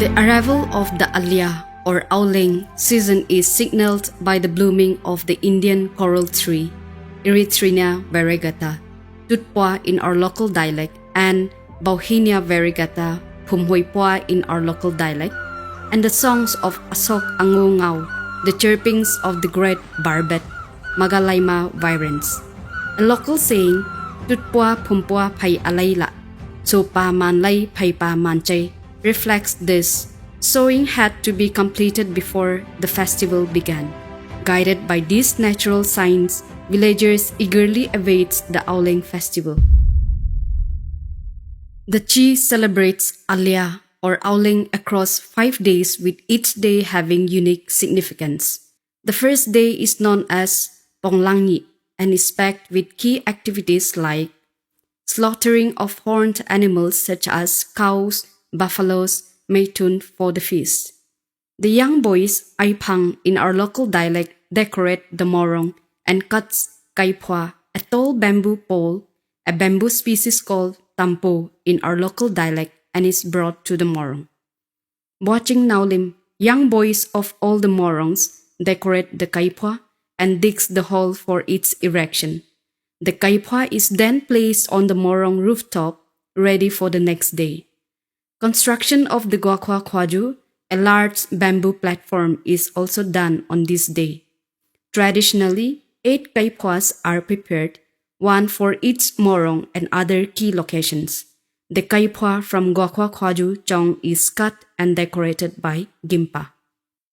The arrival of the Alia or Aoleang season is signaled by the blooming of the Indian coral tree, Erythrina variegata, Tutpua in our local dialect, and Bauhinia variegata, Pumhoipua in our local dialect, and the songs of Asok Angungao, the chirpings of the great barbet, Magalayma virens. A local saying, Tutpua Pumpua Pai Alayla, So Pa Manlay Pai Pa Manchay, reflects this. Sowing had to be completed before the festival began. Guided by these natural signs, villagers eagerly await the Aoleang festival. The Chi celebrates Alia or Aoleang across 5 days, with each day having unique significance. The first day is known as Ponglangi and is packed with key activities like slaughtering of horned animals such as cows, buffaloes, Meitun for the feast. The young boys, Aipang in our local dialect, decorate the morong and cuts kaipua, a tall bamboo pole, a bamboo species called tampo in our local dialect, and is brought to the morong. Watching Naulim, young boys of all the morongs decorate the kaipua and digs the hole for its erection. The kaipua is then placed on the morong rooftop, ready for the next day. Construction of the Guakwa Kwaju, a large bamboo platform, is also done on this day. Traditionally, 8 kaipuas are prepared, one for each morong and other key locations. The kaipua from Guakwa Kwaju Chong is cut and decorated by Gimpa.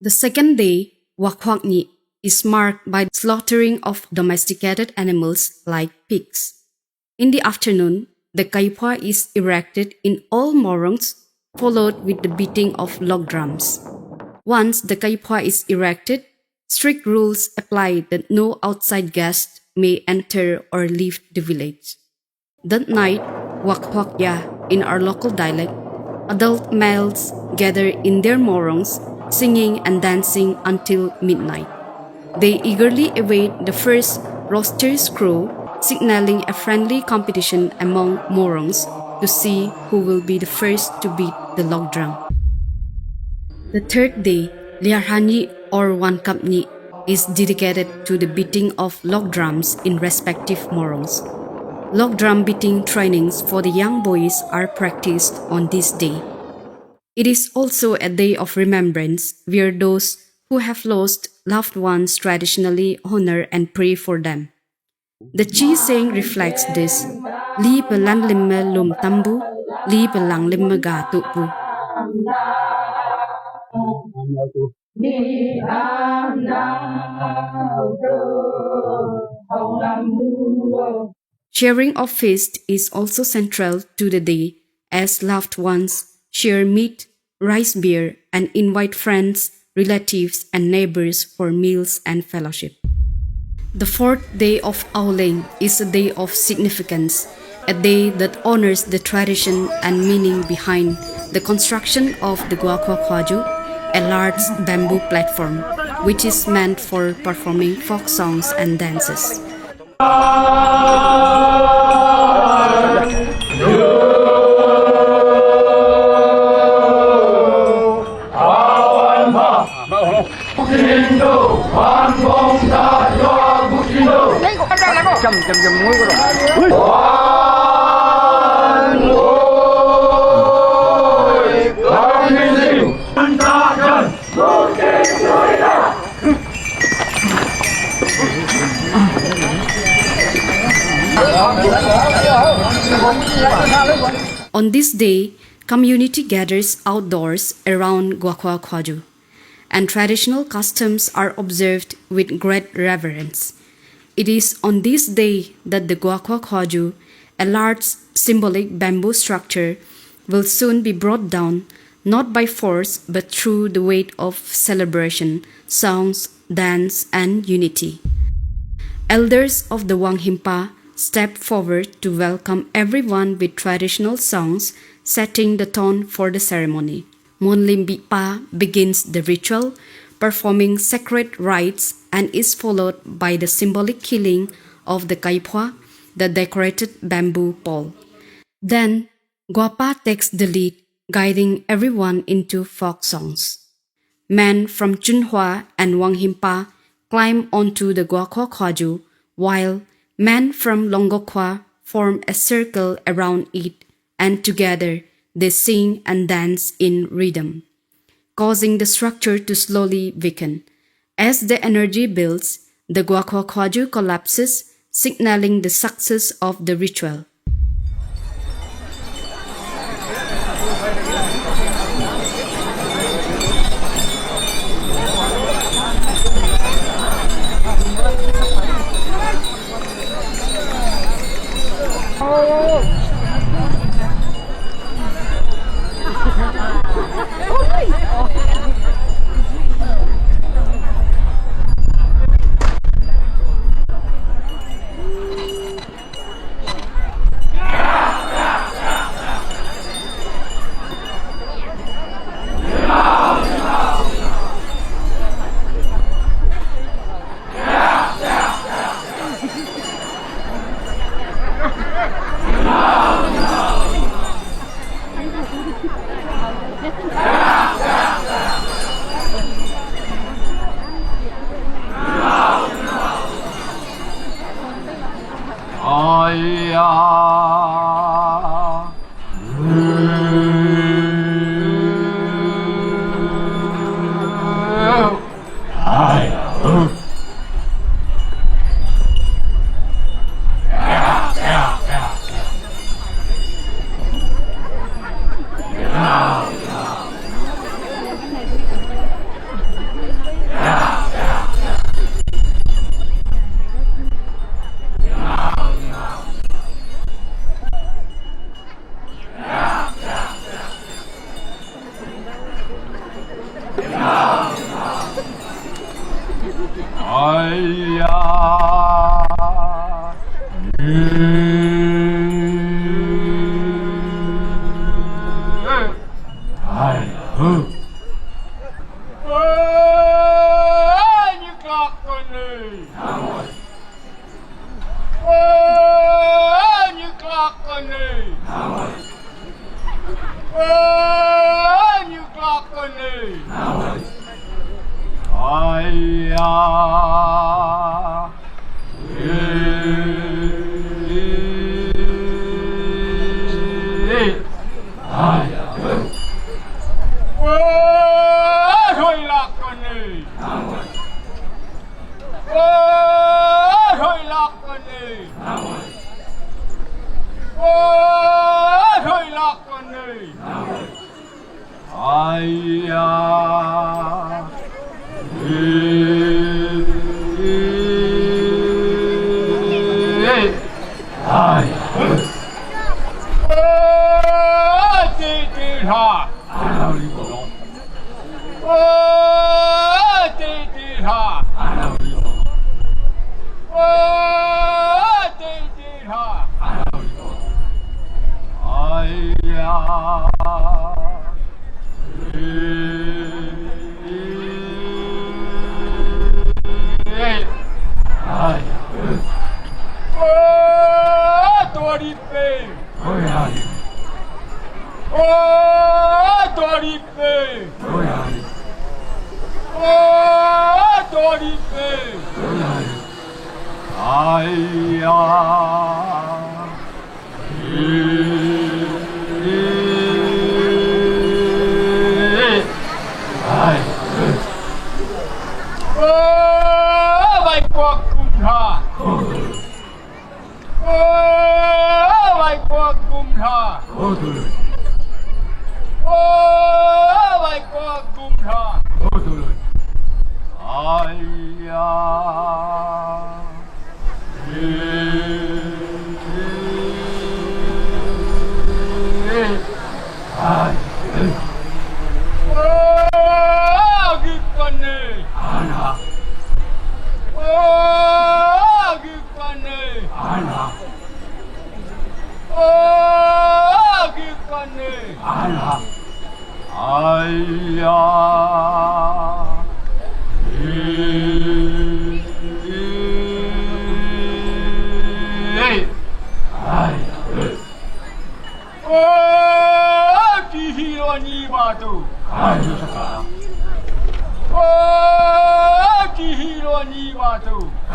The second day, Wakwakni, is marked by the slaughtering of domesticated animals like pigs. In the afternoon, the kaipua is erected in all morongs, followed with the beating of log drums. Once the kaipua is erected, strict rules apply that no outside guest may enter or leave the village. That night, Wakwakya in our local dialect, adult males gather in their morongs, singing and dancing until midnight. They eagerly await the first rooster's crow, signaling a friendly competition among morongs to see who will be the first to beat the log drum. The third day, Liarhani or Wankapni, is dedicated to the beating of log drums in respective morongs. Log drum beating trainings for the young boys are practiced on this day. It is also a day of remembrance where those who have lost loved ones traditionally honor and pray for them. The Chi saying reflects this. Li pelan limma lum tambu, li pelang limma ga tupu. Sharing of feast is also central to the day, as loved ones share meat, rice beer, and invite friends, relatives, and neighbors for meals and fellowship. The fourth day of Aoleang is a day of significance, a day that honors the tradition and meaning behind the construction of the Guakwa Kwaju, a large bamboo platform, which is meant for performing folk songs and dances. On this day, community gathers outdoors around Guakwa Kwaju, and traditional customs are observed with great reverence. It is on this day that the Guakwa Kwaju, a large symbolic bamboo structure, will soon be brought down, not by force but through the weight of celebration, songs, dance, and unity. Elders of the Wanghimpa step forward to welcome everyone with traditional songs, setting the tone for the ceremony. Monlimbipa begins the ritual, performing sacred rites, and is followed by the symbolic killing of the kaipua, the decorated bamboo pole. Then, Guapa takes the lead guiding everyone into folk songs. Men from Chunhua and Wanghimpa climb onto the Guakwa Kwaju, while men from Longokwa form a circle around it, and together they sing and dance in rhythm, causing the structure to slowly weaken. As the energy builds, the Guakwa Kwaju collapses, signaling the success of the ritual.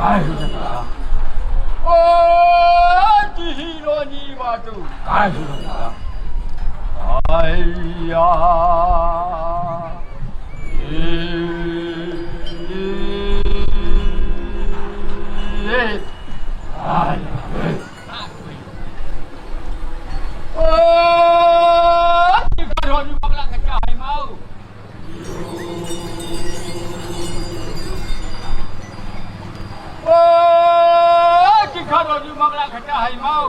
ai oh chi hi lo ni ba tu ai ai ya ai oh chi ka ro ni ba la ka cha hai mau oh chi ka ro ni ba la ka cha hai mau